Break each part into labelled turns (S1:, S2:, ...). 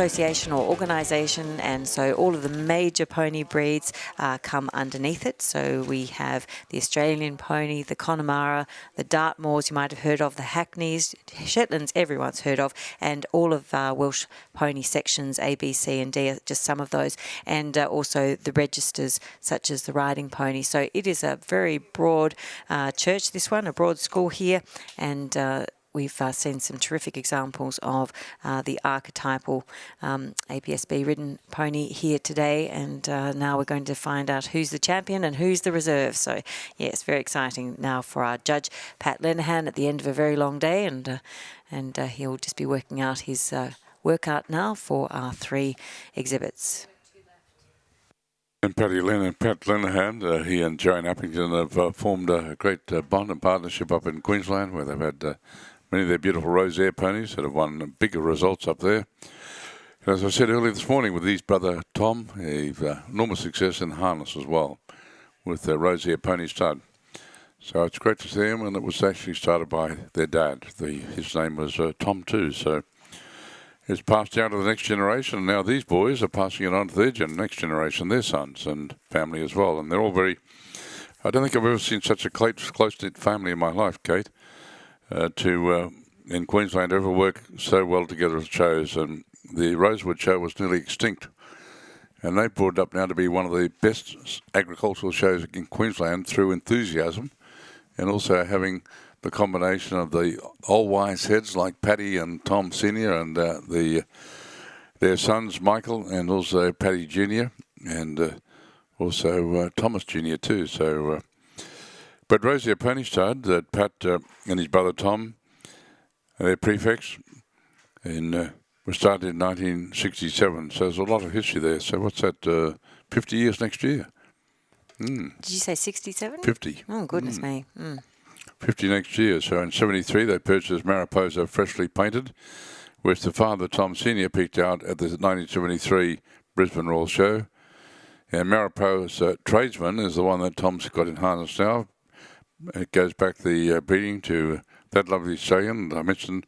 S1: association or organisation, and so all of the major pony breeds come underneath it. So we have the Australian pony, the Connemara, the Dartmoors you might have heard of, the Hackneys, Shetlands everyone's heard of, and all of Welsh pony sections A, B, C and D are just some of those, and also the registers such as the riding pony. So it is a very broad church, this one, a broad school here, and we've seen some terrific examples of the archetypal APSB ridden pony here today, and now we're going to find out who's the champion and who's the reserve. So, yeah, it's very exciting now for our judge, Pat Lenihan, at the end of a very long day, and he'll just be working out his workout now for our 3 exhibits.
S2: And Pat Lenihan, he and Joan Uppington have formed a great bond and partnership up in Queensland, where they've had many of their beautiful Rosaire ponies that have won bigger results up there. And as I said earlier this morning, with his brother Tom, he's enormous success in harness as well with the Rosaire pony stud. So it's great to see him, and it was actually started by their dad. His name was Tom too, so it's passed down to the next generation, and now these boys are passing it on to their next generation, their sons and family as well. And they're all very, I don't think I've ever seen such a close-knit family in my life, Kate, in Queensland ever work so well together as shows. And the Rosewood show was nearly extinct, and they've brought it up now to be one of the best agricultural shows in Queensland through enthusiasm, and also having the combination of the old wise heads like Paddy and Tom Senior and their sons Michael and also Paddy Junior and also Thomas Junior too. So, but Rosaire Pony Stud, that Pat and his brother Tom, their prefects, was started in 1967. So there's a lot of history there. So what's that? 50 years next year.
S1: Did you say 67?
S2: 50.
S1: Oh, goodness me.
S2: 50 next year. So in 73, they purchased Mariposa freshly painted, which the father, Tom Senior, picked out at the 1973 Brisbane Royal Show. And Mariposa Tradesman is the one that Tom's got in harness now. It goes back the breeding to that lovely stallion that I mentioned.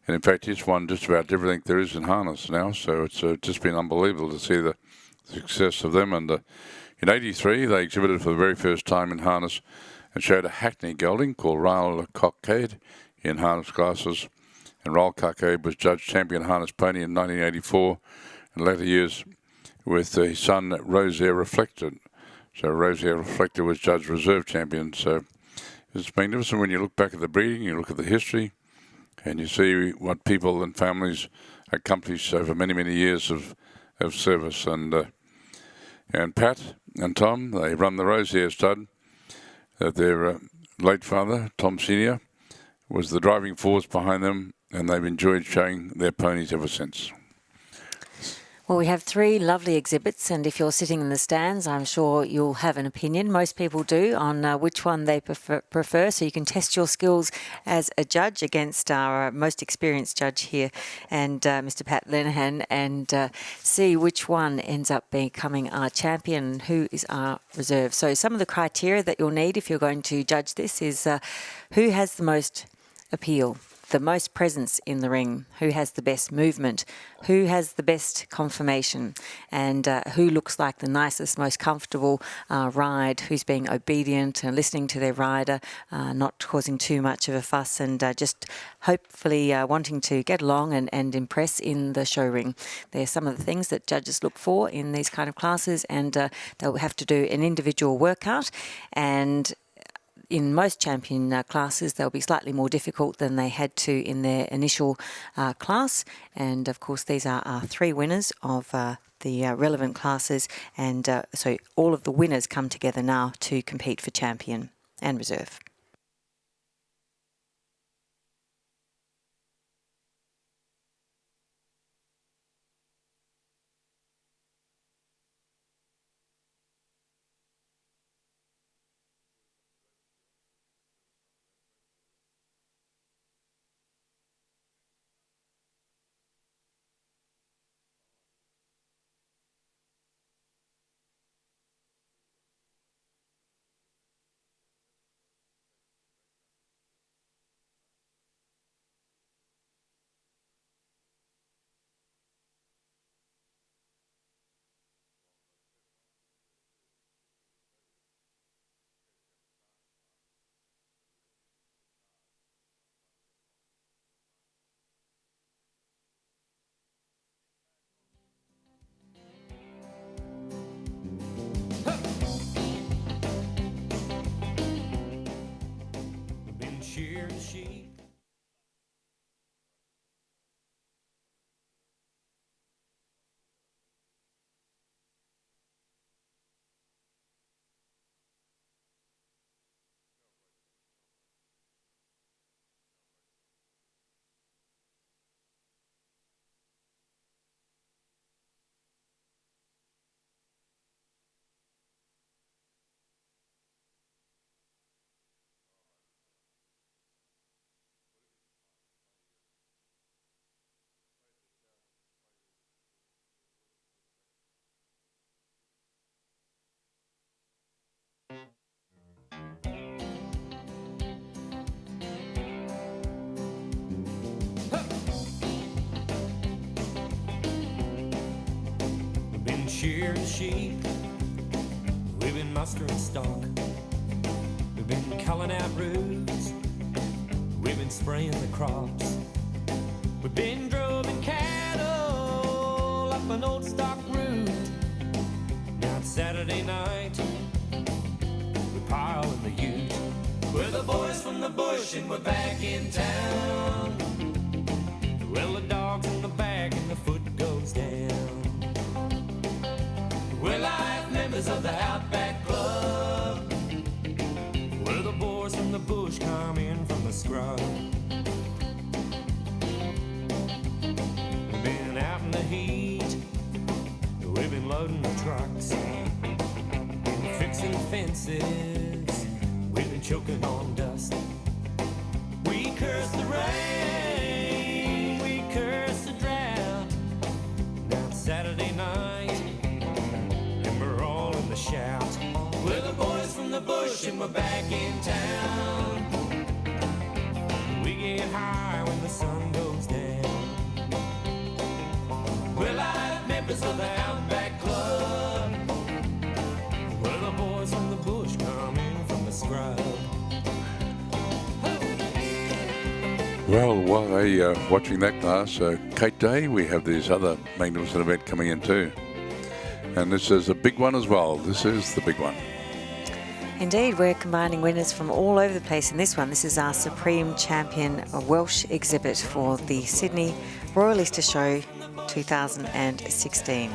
S2: And in fact, it's won just about everything there is in harness now. So it's just been unbelievable to see the success of them. And in 83, they exhibited for the very first time in harness and showed a Hackney gelding called Raoul Cockade in harness classes. And Raoul Cockade was judge champion harness pony in 1984, and later years with his son Rosaire Reflected. So Rosaire Reflected was judge reserve champion. So it's magnificent when you look back at the breeding, you look at the history, and you see what people and families accomplished over many, many years of service. And Pat and Tom, they run the Rosaire stud. Their late father, Tom Senior, was the driving force behind them, and they've enjoyed showing their ponies ever since.
S1: Well, we have 3 lovely exhibits, and if you're sitting in the stands, I'm sure you'll have an opinion. Most people do on which one they prefer, so you can test your skills as a judge against our most experienced judge here, and Mr. Pat Lenihan, and see which one ends up becoming our champion, who is our reserve. So some of the criteria that you'll need if you're going to judge this is who has the most appeal, the most presence in the ring, who has the best movement, who has the best conformation, and who looks like the nicest, most comfortable ride, who's being obedient and listening to their rider, not causing too much of a fuss, and just hopefully wanting to get along and impress in the show ring. They're some of the things that judges look for in these kind of classes, and they'll have to do an individual workout, and in most champion classes, they'll be slightly more difficult than they had to in their initial class. And of course, these are our 3 winners of the relevant classes. And so all of the winners come together now to compete for champion and reserve.
S3: shearing sheep. We've been shearing sheep, we've been mustering stock, we've been culling out roots, we've been spraying the crops, we've been droving cattle up an old stock route. Now it's Saturday night, we pile in the ute. We're the boys from the bush and we're back in town. Well, the dog's in the back and the foot goes down. We're life members of the Outback Club. We're the boys from the bush come in from the scrub. We've been out in the heat, we've been loading the trucks, been fixing fences, we've been choking on dust. We curse the rain, we curse the drought. Now it's Saturday night and we're all in the shout. We're the boys from the bush and we're back in town. We get high when the sun goes down. We're live members of the Outback Club. We're the boys from the bush coming from the scrub.
S2: Well, while they watching that class, Kate Day, we have this other magnificent event coming in too. And this is a big one as well. This is the big one.
S1: Indeed, we're combining winners from all over the place in this one. This is our Supreme Champion Welsh exhibit for the Sydney Royal Easter Show 2016.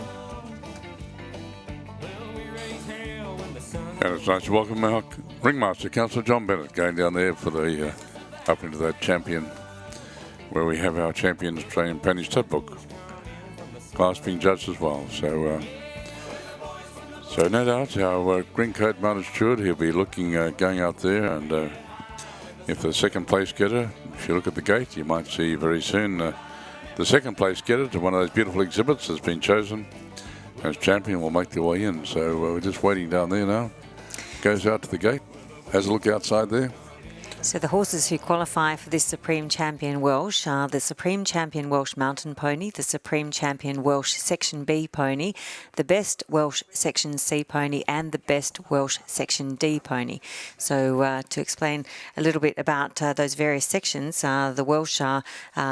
S2: And it's nice to welcome our ringmaster, Councillor John Bennett, going down there for the up into that champion, where we have our champions Australian Penny Stud Book class being judged as well. So no doubt our green coat mounted steward, he'll be looking, going out there, and if the second place getter, if you look at the gate, you might see very soon the second place getter to one of those beautiful exhibits has been chosen as champion will make their way in. So we're just waiting down there now. Goes out to the gate, has a look outside there.
S1: So the horses who qualify for this Supreme Champion Welsh are the Supreme Champion Welsh Mountain Pony, the Supreme Champion Welsh Section B Pony, the Best Welsh Section C Pony, and the Best Welsh Section D Pony. So to explain a little bit about those various sections, the Welsh are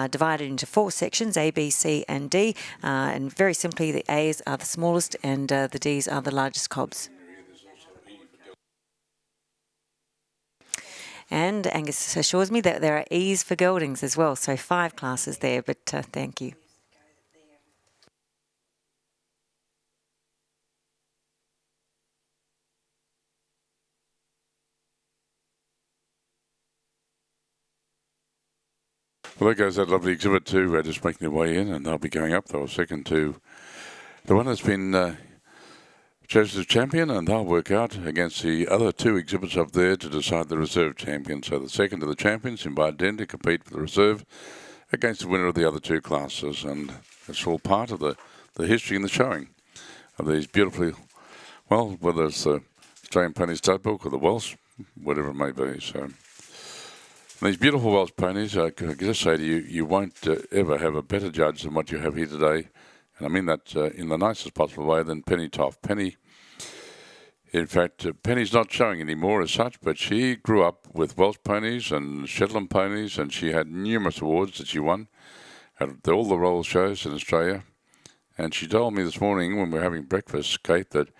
S1: divided into 4 sections, A, B, C and D, and very simply the A's are the smallest and the D's are the largest cobs. And Angus assures me that there are E's for geldings as well, so 5 classes there, but thank you.
S2: Well, there goes that lovely exhibit too, just making their way in, and they'll be going up. They'll second to the one that's been chosen as champion, and they'll work out against the other 2 exhibits up there to decide the reserve champion. So the second of the champions invited in to compete for the reserve against the winner of the other 2 classes, and it's all part of the history and the showing of these beautifully, well, whether it's the Australian Pony Stud Book or the Welsh, whatever it may be. So these beautiful Welsh ponies, I can just say to you, you won't ever have a better judge than what you have here today. And I mean that in the nicest possible way, than Penny Toff. Penny, in fact, Penny's not showing anymore as such, but she grew up with Welsh ponies and Shetland ponies, and she had numerous awards that she won at all the royal shows in Australia. And she told me this morning when we were having breakfast, Kate, that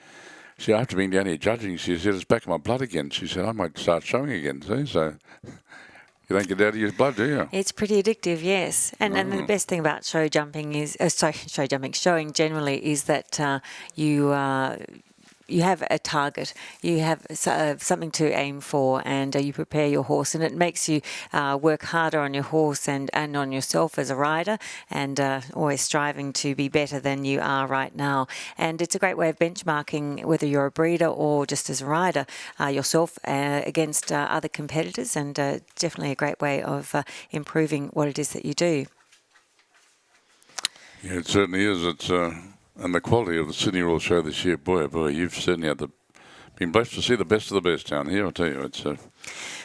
S2: she, after being down here judging, she said, it's back in my blood again. She said, I might start showing again. See? So You don't get it out of your blood, do you?
S1: It's pretty addictive, yes. And the best thing about show jumping is, showing generally is that you have a target, you have something to aim for, and you prepare your horse, and it makes you work harder on your horse and on yourself as a rider, and always striving to be better than you are right now. And it's a great way of benchmarking, whether you're a breeder or just as a rider, yourself against other competitors, and definitely a great way of improving what it is that you do.
S2: Yeah, it certainly is. It's and the quality of the Sydney Royal Show this year, boy, oh boy, you've certainly been blessed to see the best of the best down here. I tell you, it's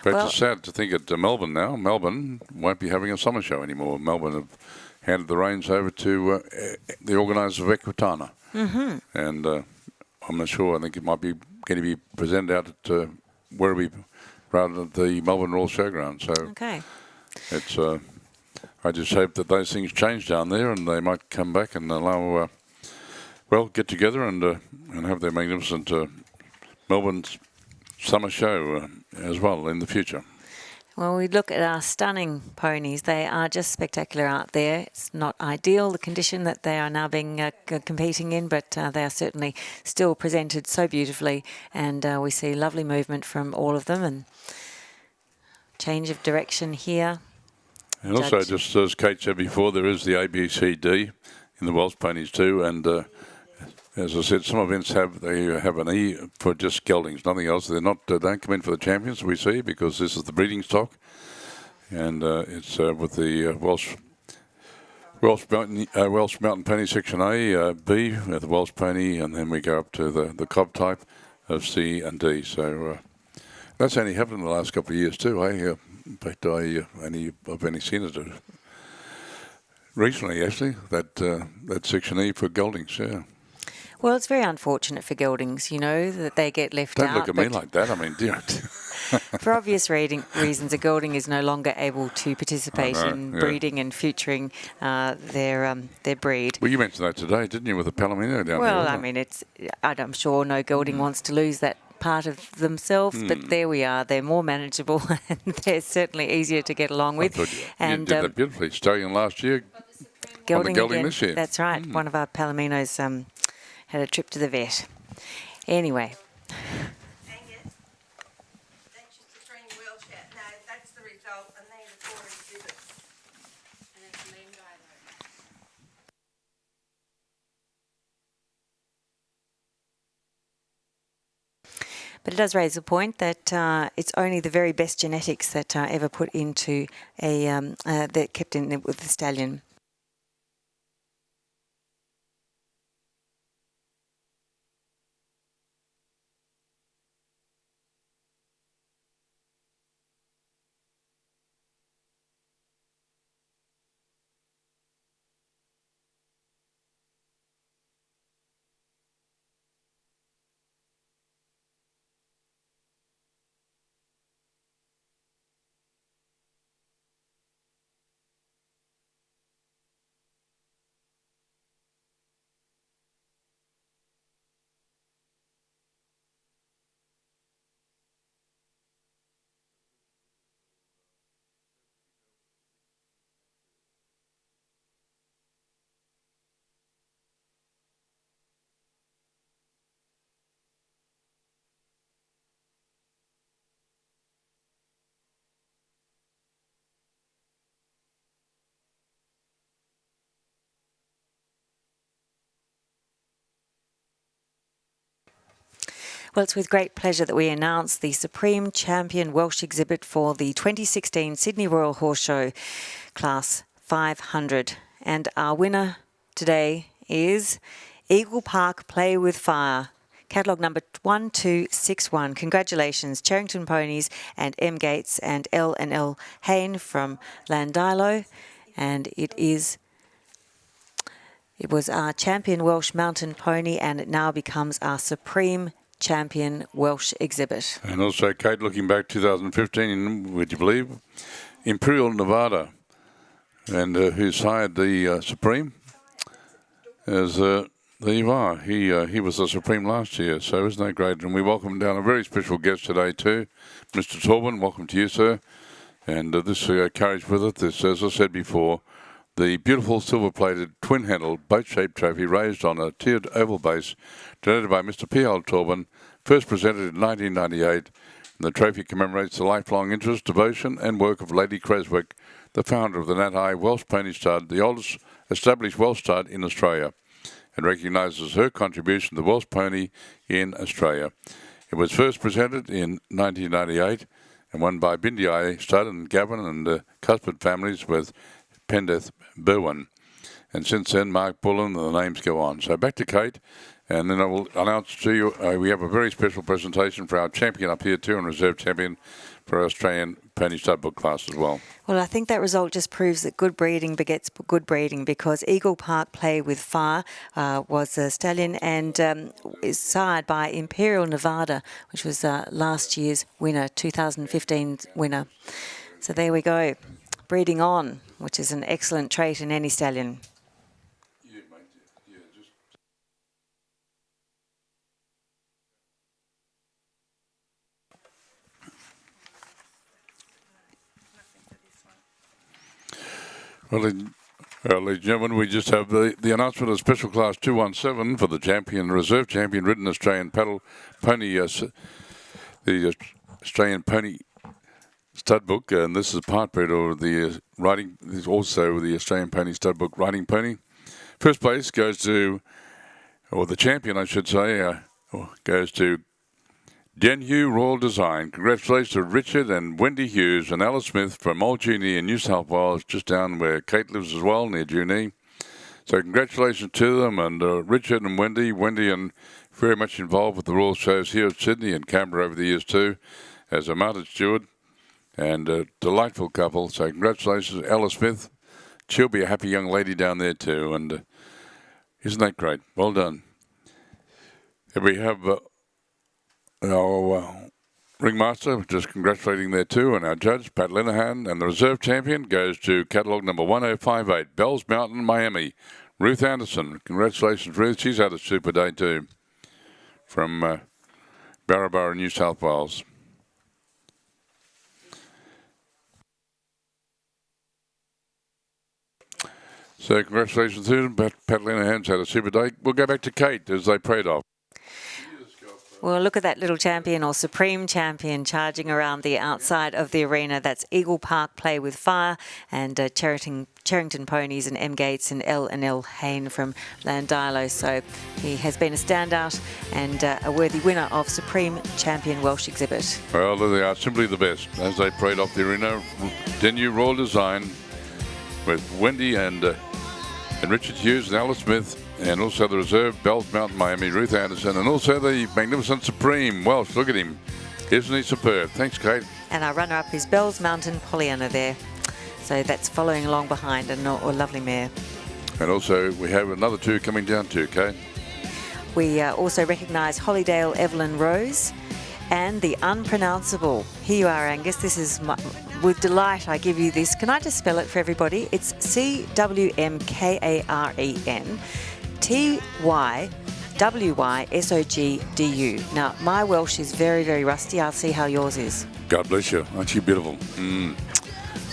S2: it's sad to think at Melbourne now. Melbourne won't be having a summer show anymore. Melbourne have handed the reins over to the organisers of Equitana, and I'm not sure. I think it might be going to be presented out at Werribee rather than the Melbourne Royal Showground. So
S1: Okay.
S2: it's I just hope that those things change down there, and they might come back and allow. Get together and have their magnificent Melbourne summer show as well in the future.
S1: Well, we look at our stunning ponies. They are just spectacular out there. It's not ideal, the condition that they are now being competing in, but they are certainly still presented so beautifully, and we see lovely movement from all of them, and change of direction here.
S2: And also, just as Kate said before, there is the ABCD in the Welsh ponies too, and as I said, some events have an E for just geldings, nothing else. They don't come in for the champions, we see, because this is the breeding stock, and it's with the Welsh Mountain Pony Section A, B, the Welsh Pony, and then we go up to the Cob type of C and D. So that's only happened in the last couple of years too. In fact, I've only seen it recently, actually. That Section E for geldings, yeah.
S1: Well, it's very unfortunate for geldings, that they get left out.
S2: Don't look at me like that. I mean, dear.
S1: For obvious reasons, a gelding is no longer able to participate in breeding and featuring their breed.
S2: Well, you mentioned that today, didn't you, with the Palomino down there?
S1: Well, I mean, I'm sure no gelding wants to lose that part of themselves, but there we are. They're more manageable and they're certainly easier to get along with.
S2: And you did that beautifully. Stallion last year,
S1: gelding
S2: again. This year.
S1: That's right. One of our Palominos had a trip to the vet. Anyway.
S4: Angus, that's just the Supreme Welsh hat. No, that's the result, and they're the 4 exhibits. And it's the main guy though.
S1: But it does raise the point that it's only the very best genetics that are ever put into that kept in with the stallion. Well, it's with great pleasure that we announce the Supreme Champion Welsh exhibit for the 2016 Sydney Royal Horse Show Class 500. And our winner today is Eagle Park Play with Fire, catalogue number 1261. Congratulations, Charrington Ponies and M. Gates and L&L Hayne from Landilo. And it was our champion Welsh mountain pony, and it now becomes our Supreme Champion Welsh exhibit.
S2: And also, Kate, looking back 2015, would you believe, Imperial Nevada, and who's hired the Supreme, as there you are. He was the Supreme last year, so isn't that great? And we welcome down a very special guest today too, Mr. Torben. Welcome to you, sir. And this carries with it this, as I said before, the beautiful silver-plated twin-handled boat-shaped trophy raised on a tiered oval base donated by Mr. P.L. Torban, first presented in 1998. And the trophy commemorates the lifelong interest, devotion and work of Lady Creswick, the founder of the Nat High Welsh Pony Stud, the oldest established Welsh stud in Australia, and recognises her contribution to the Welsh pony in Australia. It was first presented in 1998 and won by Bindi Stud and Gavin and Cuthbert families with Pendeth Berwin. And since then, Mark Bullen, and the names go on. So back to Kate, and then I will announce to you we have a very special presentation for our champion up here too, and reserve champion for our Australian Pony Stud Book class as well.
S1: Well, I think that result just proves that good breeding begets good breeding, because Eagle Park Play with Fire was a stallion and is sired by Imperial Nevada, which was last year's winner, 2015 winner. So there we go, breeding on, which is an excellent trait in any stallion.
S2: Well, ladies and gentlemen, we just have the announcement of Special Class 217 for the champion, reserve champion, Ridden Australian Pony, the Australian Pony Stud Book, and this is part bred of the riding. There's also the Australian Pony Stud Book riding pony. First place goes to, or the champion, I should say, goes to Denhu Royal Design. Congratulations to Richard and Wendy Hughes and Alice Smith from Old Junee in New South Wales, just down where Kate lives as well, near Junee. So congratulations to them, and Richard and Wendy. Wendy and very much involved with the Royal Shows here at Sydney and Canberra over the years too, as a mounted steward, and a delightful couple. So congratulations to Alice Smith. She'll be a happy young lady down there too, and isn't that great? Well done. Here we have our ringmaster, just congratulating there too, and our judge, Pat Linehan, and the reserve champion goes to catalogue number 1058, Bells Mountain, Miami, Ruth Anderson. Congratulations, Ruth. She's had a super day too, from Barrabara, New South Wales. So congratulations to them. Pat Linehan's had a super day. We'll go back to Kate as they prayed off.
S1: Well, look at that little champion or supreme champion charging around the outside of the arena. That's Eagle Park Play with Fire and Cherrington Ponies and M. Gates and L Hain from Landilo. So he has been a standout and a worthy winner of Supreme Champion Welsh Exhibit.
S2: Well, they are simply the best. As they prayed off the arena, Denhu Royal Design with Wendy and Richard Hughes and Alice Smith, and also the reserve, Bells Mountain, Miami, Ruth Anderson, and also the magnificent Supreme Welsh. Look at him. Isn't he superb? Thanks, Kate.
S1: And our runner-up is Bells Mountain, Pollyanna there. So that's following along behind, and a lovely mare.
S2: And also we have another two coming down too, Kate.
S1: We also recognise Hollydale Evelyn Rose and the unpronounceable. Here you are, Angus. This is with delight I give you this. Can I just spell it for everybody? It's CWMKAREN TYWYSOGDU. Now, my Welsh is very, very rusty. I'll see how yours is.
S2: God bless you. Aren't you beautiful?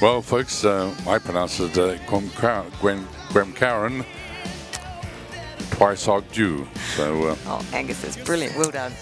S2: Well, folks, I pronounce it Gwemkaren Twice Jew. So,
S1: oh, Angus, that's brilliant. Well done.